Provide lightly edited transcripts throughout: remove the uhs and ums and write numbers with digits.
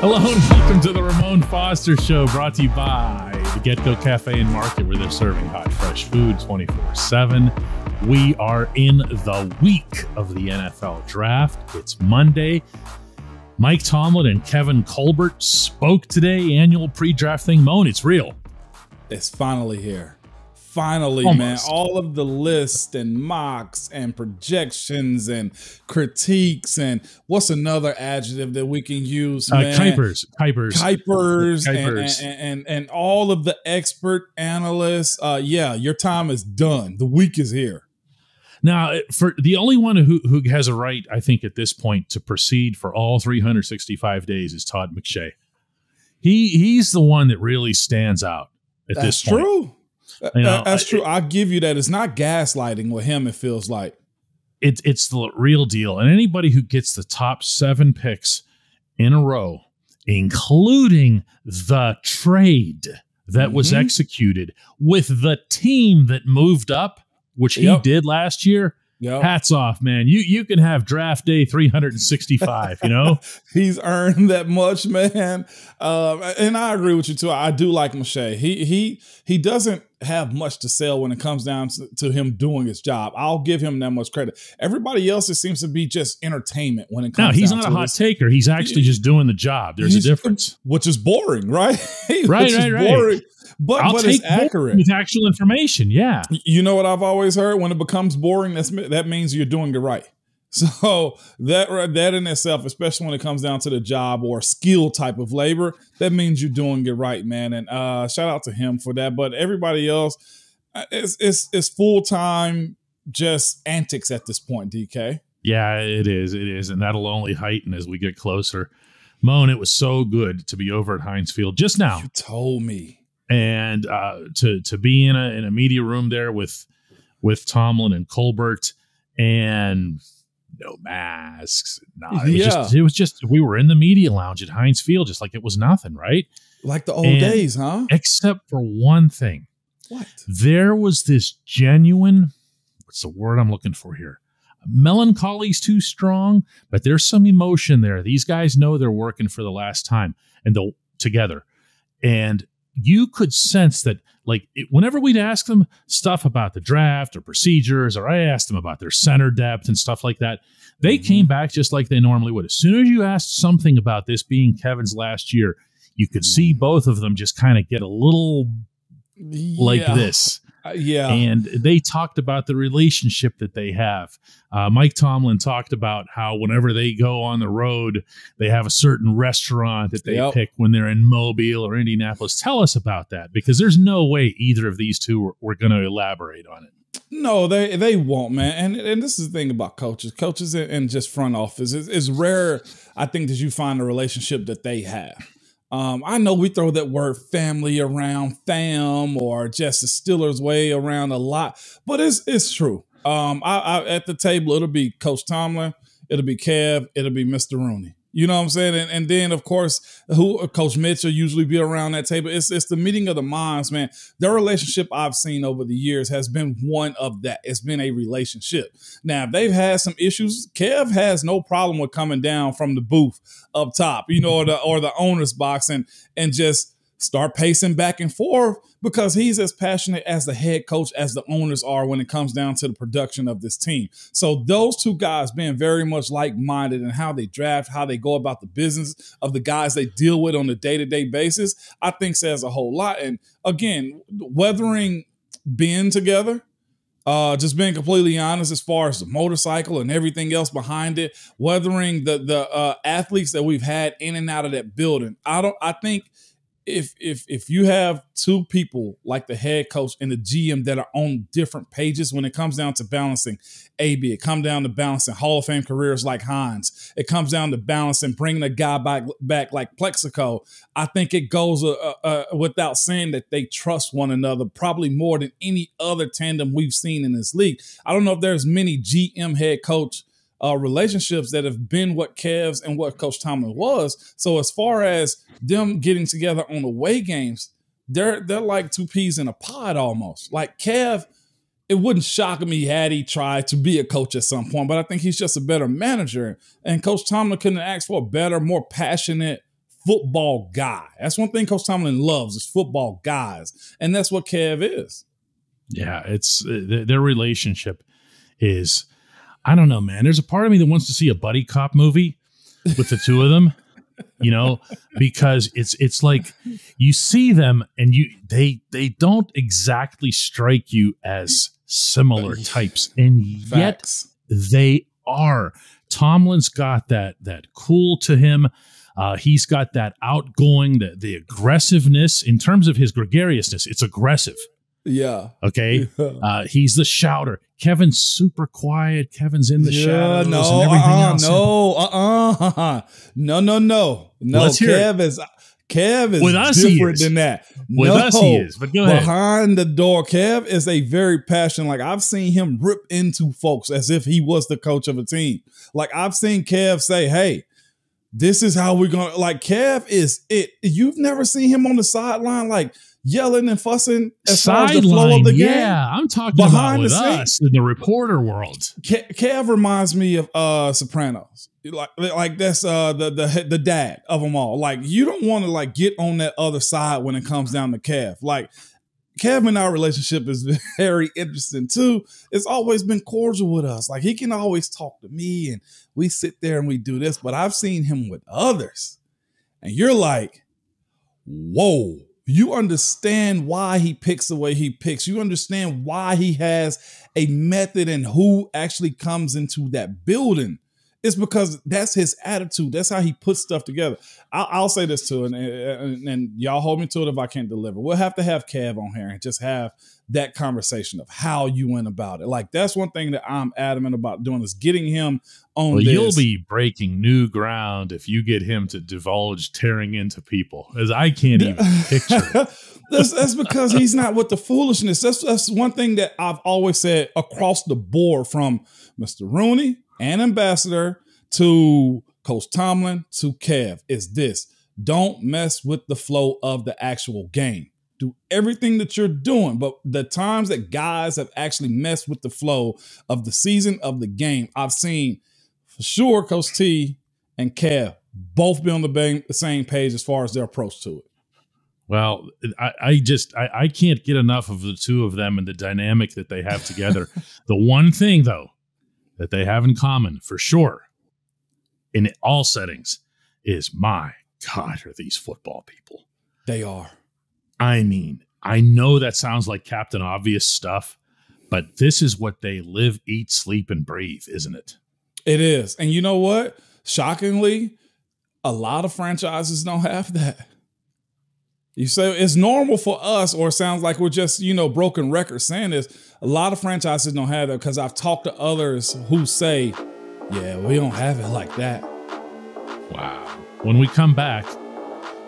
Hello and welcome to the Ramon Foster Show, brought to you by the Get-Go Cafe and Market, where they're serving hot, fresh food 24/7. We are in the week of the NFL Draft. It's Monday. Mike Tomlin and Kevin Colbert spoke today, annual pre-draft thing. Moan, it's real. It's finally here. Finally, almost. Man, all of the lists and mocks and projections and critiques and what's another adjective that we can use, man? Kuipers and all of the expert analysts. Yeah, your time is done. The week is here. Now, for the only one who has a right, I think, at this point to proceed for all 365 days is Todd McShay. He's the one that really stands out at this point. That's true. That's true. I'll give you that. It's not gaslighting with him, it feels like. It's the real deal. And anybody who gets the top 7 picks in a row, including the trade that was executed with the team that moved up, which he did last year, hats off, man. You can have draft day 365, you know? He's earned that much, man. And I agree with you, too. I do like McShay. He doesn't have much to sell when it comes down to him doing his job. I'll give him that much credit. Everybody else, it seems to be just entertainment when it comes down to he's not a hot taker. He's actually just doing the job. There's a difference. Which is boring, right? Right. Boring. But it's accurate. With actual information, yeah. You know what I've always heard? When it becomes boring, that means you're doing it right. So that in itself, especially when it comes down to the job or skill type of labor, that means you're doing it right, man. And shout out to him for that. But everybody else, it's full-time just antics at this point, DK. Yeah, it is. It is. And that'll only heighten as we get closer. Moan, it was so good to be over at Heinz Field just now. You told me. And to be in a media room there with Tomlin and Colbert and no masks. No, it was just we were in the media lounge at Heinz Field, just like it was nothing, right? Like the old days, huh? Except for one thing. What? There was this genuine, what's the word I'm looking for here? Melancholy's too strong, but there's some emotion there. These guys know they're working for the last time and they'll together. And you could sense that, like, whenever we'd ask them stuff about the draft or procedures, or I asked them about their center depth and stuff like that, they came back just like they normally would. As soon as you asked something about this being Kevin's last year, you could see both of them just kind of get a little like this. And they talked about the relationship that they have. Mike Tomlin talked about how whenever they go on the road, they have a certain restaurant that they pick when they're in Mobile or Indianapolis. Tell us about that, because there's no way either of these two were going to elaborate on it. No, they won't, man. And this is the thing about coaches and just front office. It's rare, I think, that you find a relationship that they have. I know we throw that word family around, fam, or just the Steelers way around a lot, but it's true. I at the table, it'll be Coach Tomlin, it'll be Kev, it'll be Mr. Rooney. You know what I'm saying? And then, of course, Coach Mitch will usually be around that table. It's the meeting of the minds, man. Their relationship I've seen over the years has been one of that. It's been a relationship. Now, if they've had some issues, Kev has no problem with coming down from the booth up top, you know, or the owner's box and just start pacing back and forth, because he's as passionate as the head coach as the owners are when it comes down to the production of this team. So those two guys being very much like-minded in how they draft, how they go about the business of the guys they deal with on a day-to-day basis, I think says a whole lot. And again, weathering being together, just being completely honest as far as the motorcycle and everything else behind it, weathering the athletes that we've had in and out of that building. I think if you have two people like the head coach and the GM that are on different pages when it comes down to balancing AB, it comes down to balancing Hall of Fame careers like Hines, it comes down to balancing bringing a guy back like Plexico, I think it goes without saying that they trust one another probably more than any other tandem we've seen in this league. I don't know if there's many GM head coach relationships that have been what Kev's and what Coach Tomlin was. So as far as them getting together on away games, they're like two peas in a pod almost. Like Kev, it wouldn't shock me had he tried to be a coach at some point, but I think he's just a better manager. And Coach Tomlin couldn't ask for a better, more passionate football guy. That's one thing Coach Tomlin loves is football guys. And that's what Kev is. Yeah, it's their relationship is, I don't know, man. There's a part of me that wants to see a buddy cop movie with the two of them, because it's like you see them and they don't exactly strike you as similar types, and yet they are. Tomlin's got that cool to him. He's got that outgoing, the aggressiveness in terms of his gregariousness. It's aggressive. Yeah. Okay. He's the shouter. Kevin's super quiet. Kevin's in the shadows and everything else. No. Let's hear Kev is with us, different than that. With us, he is. But go ahead. Behind the door, Kev is a very passionate. Like, I've seen him rip into folks as if he was the coach of a team. Like, I've seen Kev say, "Hey, this is how we're going to," like, Kev is it. You've never seen him on the sideline, like, yelling and fussing as far as the flow of the game. Yeah, I'm talking about with us in the reporter world. Kev reminds me of Sopranos. Like that's the dad of them all. Like, you don't want to like get on that other side when it comes down to Kev. Like, Kev and our relationship is very interesting too. It's always been cordial with us. Like, he can always talk to me and we sit there and we do this, but I've seen him with others and you're like, whoa. You understand why he picks the way he picks. You understand why he has a method and who actually comes into that building. It's because that's his attitude. That's how he puts stuff together. I'll say this too, and y'all hold me to it if I can't deliver. We'll have to have Kev on here and just have that conversation of how you went about it. Like, that's one thing that I'm adamant about doing is getting him on this. You'll be breaking new ground if you get him to divulge tearing into people, as I can't even picture. That's because he's not with the foolishness. That's one thing that I've always said across the board, from Mr. Rooney and Ambassador to Coach Tomlin to Kev, is this: don't mess with the flow of the actual game. Do everything that you're doing, but the times that guys have actually messed with the flow of the season, of the game, I've seen for sure Coach T and Kev both be on the same page as far as their approach to it. Well, I can't get enough of the two of them and the dynamic that they have together. The one thing, though, that they have in common, for sure, in all settings, is, my God, are these football people. They are. I mean, I know that sounds like Captain Obvious stuff, but this is what they live, eat, sleep, and breathe, isn't it? It is. And you know what? Shockingly, a lot of franchises don't have that. You say it's normal for us, or it sounds like we're just, broken records saying this. A lot of franchises don't have that, because I've talked to others who say, yeah, we don't have it like that. Wow. When we come back,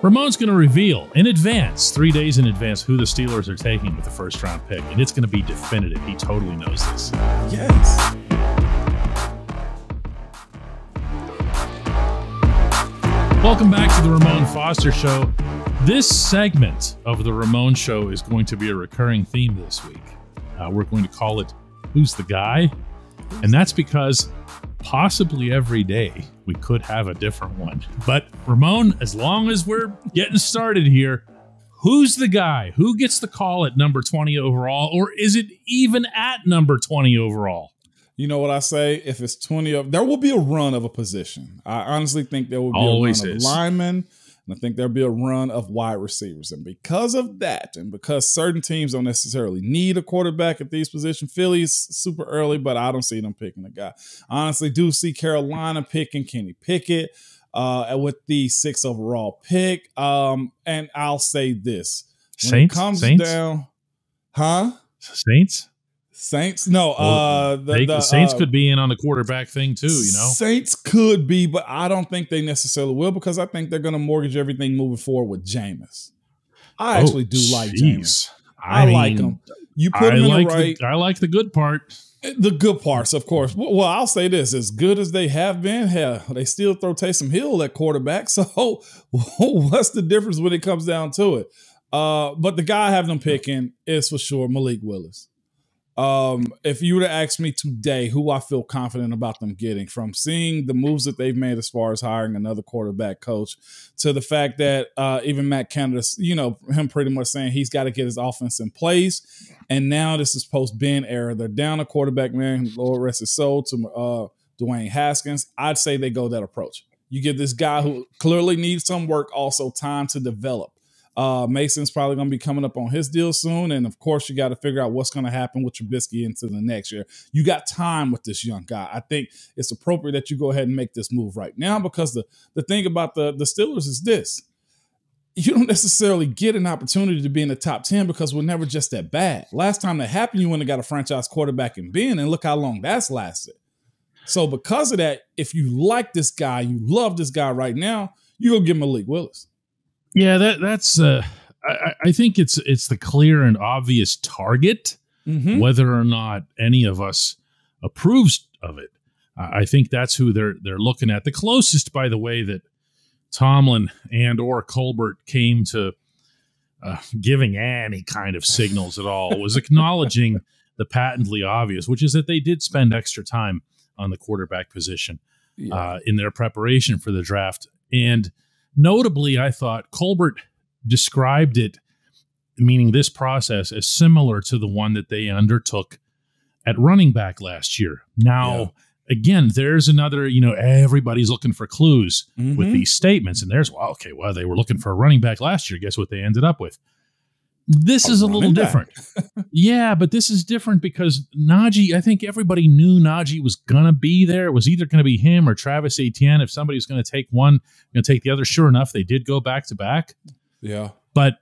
Ramon's going to reveal in advance, 3 days in advance, who the Steelers are taking with the first round pick. And it's going to be definitive. He totally knows this. Yes. Welcome back to the Ramon Foster Show. This segment of the Ramon Show is going to be a recurring theme this week. We're going to call it Who's the Guy? And that's because possibly every day we could have a different one. But Ramon, as long as we're getting started here, who's the guy? Who gets the call at number 20 overall? Or is it even at number 20 overall? You know what I say? If it's 20, there will be a run of a position. I honestly think there will be Always a run is. of linemen. And I think there'll be a run of wide receivers. And because of that, and because certain teams don't necessarily need a quarterback at these positions, Philly's super early, but I don't see them picking a guy. I honestly do see Carolina picking Kenny Pickett with the 6th overall pick. And I'll say this. When it comes down, Saints? No, the Saints could be in on the quarterback thing too, Saints could be, but I don't think they necessarily will, because I think they're going to mortgage everything moving forward with Jameis. I actually do like Jameis. I like him. You put him in the right. I like the good part. The good parts, of course. Well, I'll say this: as good as they have been, hell, they still throw Taysom Hill at quarterback. So what's the difference when it comes down to it? But the guy I have them picking is for sure Malik Willis. If you were to ask me today who I feel confident about them getting, from seeing the moves that they've made as far as hiring another quarterback coach, to the fact that even Matt Canada's, him pretty much saying he's got to get his offense in place. And now this is post-Ben era. They're down a quarterback, man, Lord rest his soul, to Dwayne Haskins. I'd say they go that approach. You give this guy who clearly needs some work, also time to develop. Mason's probably going to be coming up on his deal soon. And of course, you got to figure out what's going to happen with Trubisky into the next year. You got time with this young guy. I think it's appropriate that you go ahead and make this move right now, because the thing about the Steelers is this. You don't necessarily get an opportunity to be in the top 10 because we're never just that bad. Last time that happened, you went and got a franchise quarterback in Ben, and look how long that's lasted. So because of that, if you like this guy, you love this guy right now, you go give Malik Willis. Yeah, that's. I think it's the clear and obvious target, whether or not any of us approves of it. I think that's who they're looking at. The closest, by the way, that Tomlin and or Colbert came to giving any kind of signals at all was acknowledging the patently obvious, which is that they did spend extra time on the quarterback position in their preparation for the draft. And notably, I thought Colbert described it, meaning this process, as similar to the one that they undertook at running back last year. Now, again, there's another, everybody's looking for clues with these statements. And there's, they were looking for a running back last year. Guess what they ended up with? This is a little different. Yeah, but this is different because Najee, I think everybody knew Najee was going to be there. It was either going to be him or Travis Etienne. If somebody was going to take one, going to take the other. Sure enough, they did go back to back. Yeah. But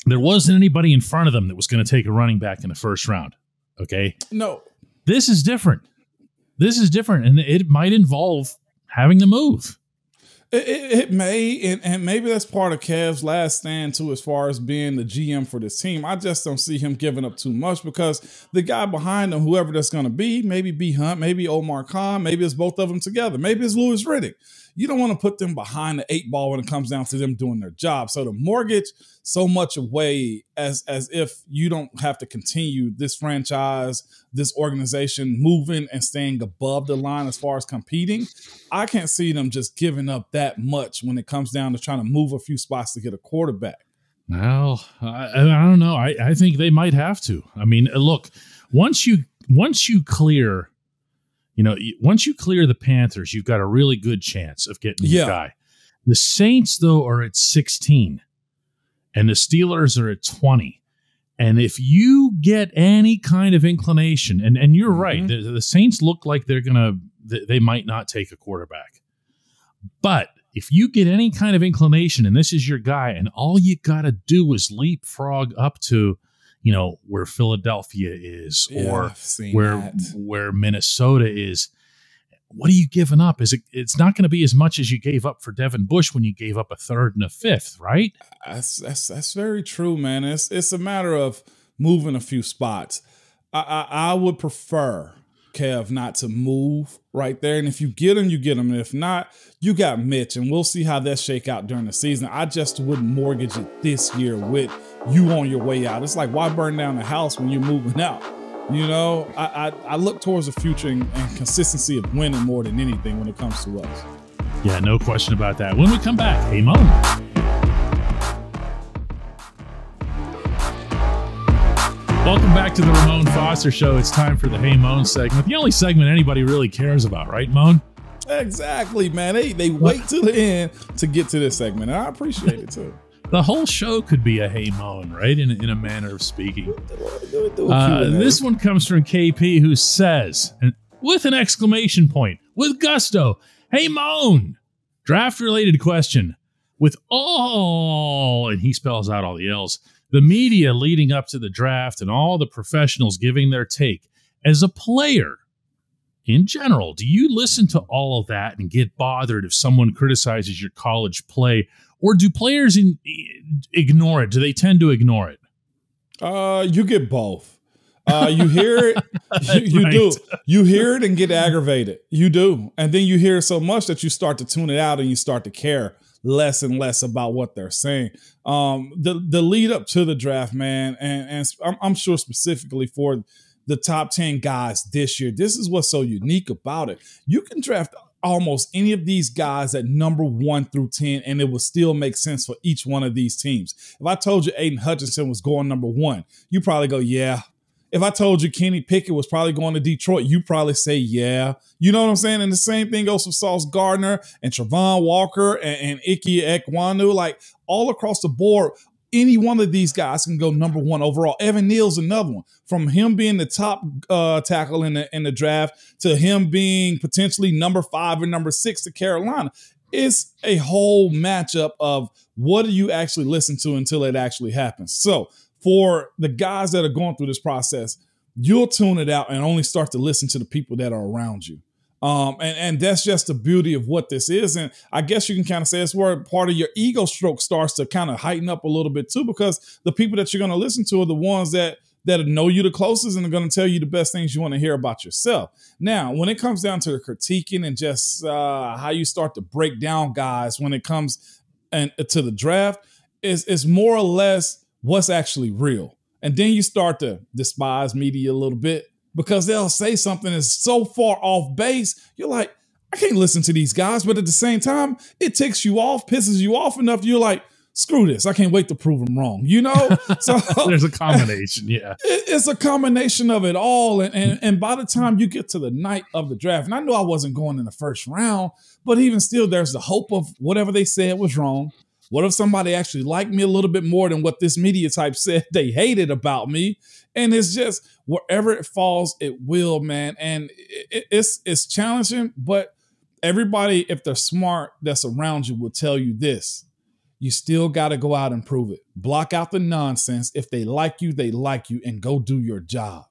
there wasn't anybody in front of them that was going to take a running back in the first round. Okay? No. This is different. And it might involve having to move. It may, and maybe that's part of Kev's last stand too, as far as being the GM for this team. I just don't see him giving up too much, because the guy behind him, whoever that's going to be, maybe B. Hunt, maybe Omar Khan, maybe it's both of them together, maybe it's Louis Riddick. You don't want to put them behind the 8 ball when it comes down to them doing their job. So to mortgage so much away as if you don't have to continue this franchise, this organization moving and staying above the line as far as competing, I can't see them just giving up that much when it comes down to trying to move a few spots to get a quarterback. Well, I don't know. I think they might have to. I mean, look, once you clear, once you clear the Panthers, you've got a really good chance of getting the guy. The Saints, though, are at 16, and the Steelers are at 20. And if you get any kind of inclination, and you're right, the Saints look like they might not take a quarterback. But if you get any kind of inclination, and this is your guy, and all you got to do is leapfrog up to, where Philadelphia is, or where Minnesota is, what are you giving up? It's not going to be as much as you gave up for Devin Bush when you gave up a 3rd and a 5th, right? That's very true, man. It's a matter of moving a few spots. I would prefer, Kev, not to move right there. And if you get him, you get him. And if not, you got Mitch, and we'll see how that shake out during the season. I just wouldn't mortgage it this year with you on your way out. It's like, why burn down the house when you're moving out? I look towards the future and consistency of winning more than anything when it comes to us. Yeah, no question about that. When we come back, hey, Moan. Welcome back to the Ramon Foster Show. It's time for the Hey Moan segment. The only segment anybody really cares about, right, Moan? Exactly, man. They wait till the end to get to this segment, and I appreciate it, too. The whole show could be a Hey Moan, right? In a manner of speaking. This one comes from KP, who says, with an exclamation point, with gusto, hey Moan, draft-related question. With all, and he spells out all the L's, the media leading up to the draft and all the professionals giving their take, as a player, in general, do you listen to all of that and get bothered if someone criticizes your college play? Or do players ignore it? Do they tend to ignore it? You get both. You hear it, you right. Do. You hear it and get aggravated. You do. And then you hear it so much that you start to tune it out and you start to care less and less about what they're saying. The lead up to the draft, man, and I'm sure specifically for the top 10 guys this year. This is what's so unique about it. You can draft almost any of these guys at number 1 through 10, and it will still make sense for each one of these teams. If I told you Aiden Hutchinson was going number 1, you probably go, yeah. If I told you Kenny Pickett was probably going to Detroit, you probably say, yeah. You know what I'm saying? And the same thing goes for Sauce Gardner and Travon Walker and Ike Ekwonu. Like, all across the board, any one of these guys can go number 1 overall. Evan Neal's another one. From him being the top tackle in the draft to him being potentially number 5 or number 6 to Carolina. It's a whole matchup of what do you actually listen to until it actually happens. So for the guys that are going through this process, you'll tune it out and only start to listen to the people that are around you. And that's just the beauty of what this is. And I guess you can kind of say it's where part of your ego stroke starts to kind of heighten up a little bit too, because the people that you're going to listen to are the ones that know you the closest and are going to tell you the best things you want to hear about yourself. Now, when it comes down to the critiquing and just how you start to break down guys when it comes to the draft, is more or less what's actually real. And then you start to despise media a little bit because they'll say something that's so far off base. You're like, I can't listen to these guys. But at the same time, it ticks you off, pisses you off enough. You're like, screw this. I can't wait to prove them wrong. You know? So there's a combination. Yeah. It's a combination of it all. And by the time you get to the night of the draft, and I knew I wasn't going in the first round, but even still, there's the hope of whatever they said was wrong. What if somebody actually liked me a little bit more than what this media type said they hated about me? And it's just wherever it falls, it will, man. And it's challenging, but everybody, if they're smart, that's around you will tell you this. You still got to go out and prove it. Block out the nonsense. If they like you, and go do your job.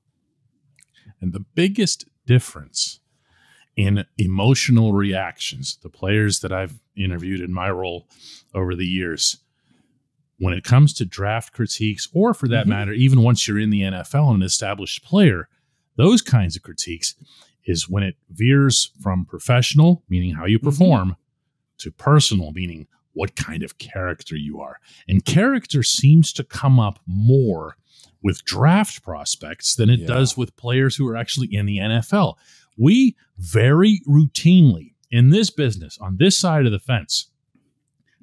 And the biggest difference in emotional reactions, the players that I've interviewed in my role over the years, when it comes to draft critiques, or for that matter, even once you're in the NFL and an established player, those kinds of critiques is when it veers from professional, meaning how you perform, to personal, meaning what kind of character you are. And character seems to come up more with draft prospects than it does with players who are actually in the NFL. We very routinely in this business, on this side of the fence,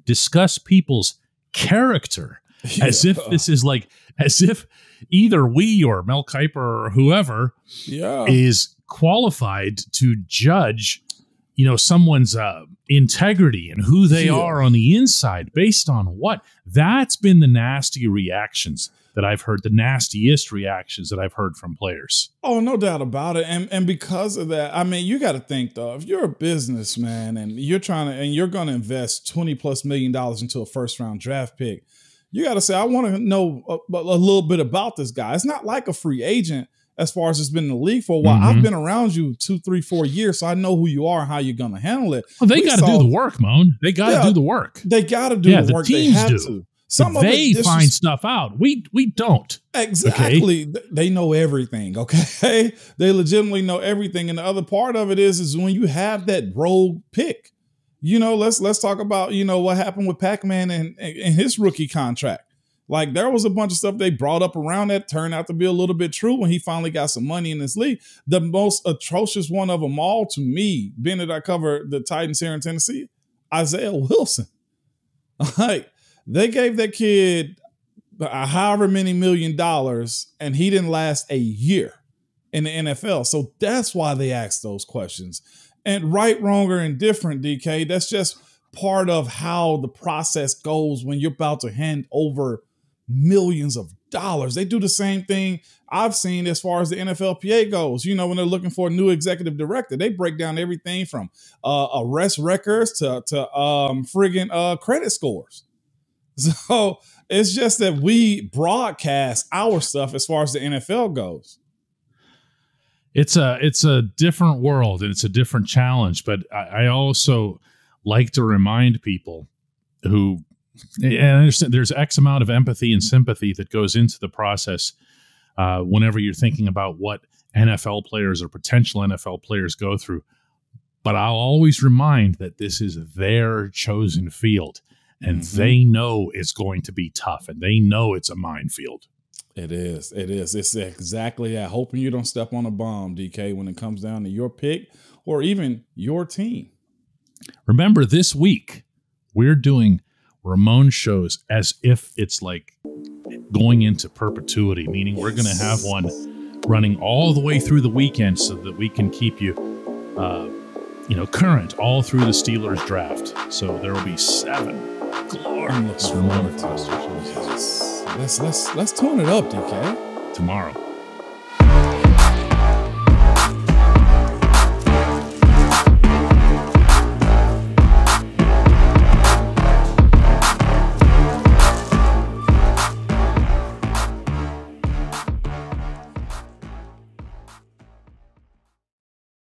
discuss people's character as if this is like, as if either we or Mel Kiper or whoever is qualified to judge, you know, someone's integrity and who they are on the inside based on what. That's been the nasty reactions that I've heard, the nastiest reactions that I've heard from players. Oh, no doubt about it. And because of that, I mean, you got to think though, if you're a businessman and you're going to invest $20+ million into a first round draft pick, you got to say, I want to know a little bit about this guy. It's not like a free agent as far as it's been in the league for a while. I've been around you 2, 3, 4 years, so I know who you are and how you're going to handle it. Well, they got to do the work, Moan. They got to do the work. They got to do the work. The teams they have do. to. Some they find stuff out. We don't. Exactly. Okay? They know everything. Okay. They legitimately know everything. And the other part of it is when you have that rogue pick, you know, let's talk about, you know, what happened with Pac-Man and his rookie contract. Like, there was a bunch of stuff they brought up around that turned out to be a little bit true when he finally got some money in this league. The most atrocious one of them all to me, being that I cover the Titans here in Tennessee, Isaiah Wilson. Like, they gave that kid however many $1 million and he didn't last a year in the NFL. So that's why they asked those questions. And right, wrong, or indifferent, DK, that's just part of how the process goes when you're about to hand over millions of dollars. They do the same thing I've seen as far as the NFLPA goes. You know, when they're looking for a new executive director, they break down everything from arrest records to friggin' credit scores. So it's just that we broadcast our stuff as far as the NFL goes. It's a different world and it's a different challenge, but I also like to remind people who, and I understand there's X amount of empathy and sympathy that goes into the process whenever you're thinking about what NFL players or potential NFL players go through. But I'll always remind that this is their chosen field and they know it's going to be tough and they know it's a minefield. It is. It is. It's exactly that. Hoping you don't step on a bomb, DK, when it comes down to your pick or even your team. Remember, this week, we're doing Ramon shows as if it's like going into perpetuity, meaning we're going to have one running all the way through the weekend so that we can keep you, current all through the Steelers draft. So there will be 7 glorious Ramon episodes. Let's tune it up, DK. Tomorrow.